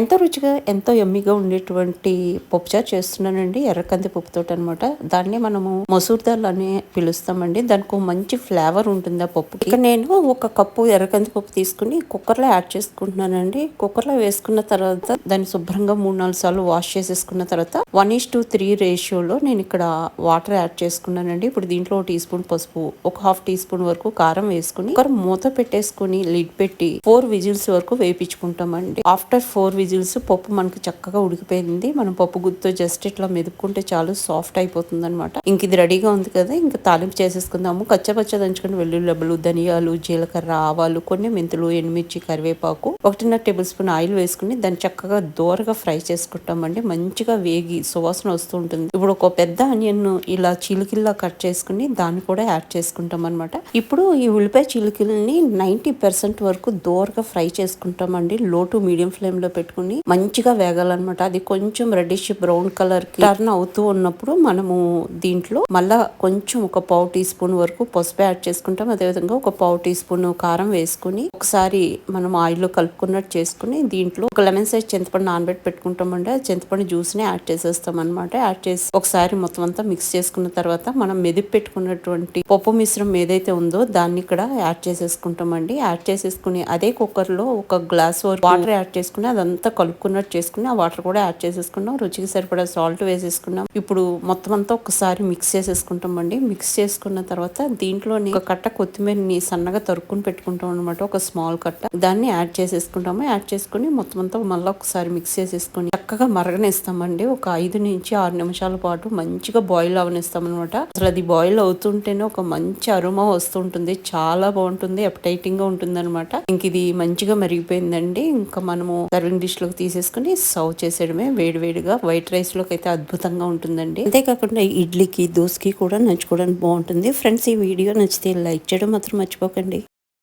ఎంతో రుచిగా, ఎంతో యమ్మీగా ఉండేటువంటి పప్పుచారు చేస్తున్నానండి. ఎర్రకంది పప్పుతోటి అనమాట. దాన్ని మనము మసూర్ దాల్ అని పిలుస్తామండి. దానికి ఒక మంచి ఫ్లేవర్ ఉంటుంది ఆ పప్పుకి. ఇక నేను ఒక కప్పు ఎర్రకంది పప్పు తీసుకుని కుక్కర్లో యాడ్ చేసుకుంటున్నానండి. కుక్కర్లో వేసుకున్న తర్వాత దాన్ని శుభ్రంగా 3-4 సార్లు వాష్ చేసేసుకున్న తర్వాత 1:3 రేషియోలో నేను ఇక్కడ వాటర్ యాడ్ చేసుకున్నానండి. ఇప్పుడు దీంట్లో 1 టీ స్పూన్ పసుపు, ఒక 1/2 టీ స్పూన్ వరకు కారం వేసుకుని కుక్కర్ మూత పెట్టేసుకుని లిడ్ పెట్టి 4 విజిల్స్ వరకు వేయించుకుంటామండి. ఆఫ్టర్ 4 విజిల్స్ పప్పు మనకి చక్కగా ఉడికిపోయింది. మనం పప్పు గుత్తితో జస్ట్ ఇట్లా మెదుపుకుంటే చాలు సాఫ్ట్ అయిపోతుంది అనమాట. ఇంక ఇది రెడీగా ఉంది కదా, ఇంకా తాలింపు చేసేసుకుందాము. కచ్చపచ్చ దంచుకుని వెల్లుల్లి, ధనియాలు, జీలకర్ర, ఆవాలు, కొన్ని మెంతులు, ఎండుమిర్చి, కరివేపాకు, 1.5 టేబుల్ స్పూన్ ఆయిల్ వేసుకుని దాన్ని చక్కగా దోరగా ఫ్రై చేసుకుంటామండి. మంచిగా వేగి సువాసన వస్తూ ఉంటుంది. ఇప్పుడు ఒక పెద్ద ఆనియన్ ఇలా చిలుకిల్లా కట్ చేసుకుని దాన్ని కూడా యాడ్ చేసుకుంటాం అనమాట. ఇప్పుడు ఈ ఉల్లిపాయ చిలుకల్ని 90% వరకు దోరగా ఫ్రై చేసుకుంటామండి. లో టు మీడియం ఫ్లేమ్ లో పెట్టుకుని మంచిగా వేగాలన్నమాట. అది కొంచెం రెడ్డిష్ బ్రౌన్ కలర్ కి టర్న్ అవుతూ ఉన్నప్పుడు మనము దీంట్లో మళ్ళా కొంచెం ఒక 1/4 టీ స్పూన్ వరకు పసుపు యాడ్ చేసుకుంటాం. అదేవిధంగా ఒక 1/4 టీ స్పూన్ కారం వేసుకుని ఒకసారి మనం ఆయిల్ లో కలుపుకున్నట్టు చేసుకుని దీంట్లో ఒక లెమన్ సైజ్ చింతపండు నానబెట్టి పెట్టుకుంటామండి. ఆ చింతపండు జ్యూస్ ని యాడ్ చేసేస్తాం అనమాట. యాడ్ చేసి ఒకసారి మొత్తం అంతా మిక్స్ చేసుకున్న తర్వాత మనం మెదిపి పెట్టుకున్నటువంటి పప్పు మిశ్రమం ఏదైతే ఉందో దాన్ని ఇక్కడ యాడ్ చేసేసుకుంటామండి. యాడ్ చేసేసుకుని అదే కుక్కర్ లో ఒక గ్లాస్ వాటర్ యాడ్ చేసుకుని అదంతా కలుపుకున్నట్టు చేసుకుని ఆ వాటర్ కూడా యాడ్ చేసేసుకున్నాం. రుచికి సరిపడా సాల్ట్ వేసేసుకున్నాం. ఇప్పుడు మొత్తం అంతా ఒకసారి మిక్స్ చేసేసుకుంటామండి. మిక్స్ చేసుకున్న తర్వాత దీంట్లోని ఒక కట్ట కొత్తిమీరని సన్నగా తరుక్కుని పెట్టుకుంటాం అనమాట. ఒక స్మాల్ కట్ట దాన్ని యాడ్ చేసేసుకుంటాము. యాడ్ చేసుకుని మొత్తం అంతా మళ్ళీ ఒకసారి మిక్స్ చేసేసుకుని చక్కగా మరగనిస్తామండి. ఒక 5-6 నిమిషాల పాటు మంచిగా బాయిల్ అవనిస్తాం అనమాట. అసలు అది బాయిల్ అవుతుంటేనే ఒక మంచి అరోమా వస్తుంటుంది. చాలా బాగుంటుంది, ఎపటైటింగ్ గా ఉంటుంది అనమాట. ఇంక ఇది మంచిగా మరిగిపోయిందండి. ఇంకా మనము సర్వింగ్ డిష్ లోకి తీసేసుకుని సర్వ్ చేసేయడమే. వేడివేడిగా వైట్ రైస్ లోకి అయితే అద్భుతంగా ఉంటుందండి. అంతేకాకుండా ఇడ్లీకి, దోసకి కూడా నంచుకోవడానికి బాగుంటుంది. ఫ్రెండ్స్, ఈ వీడియో నచ్చితే లైక్ చేయడం మాత్రం మర్చిపోకండి.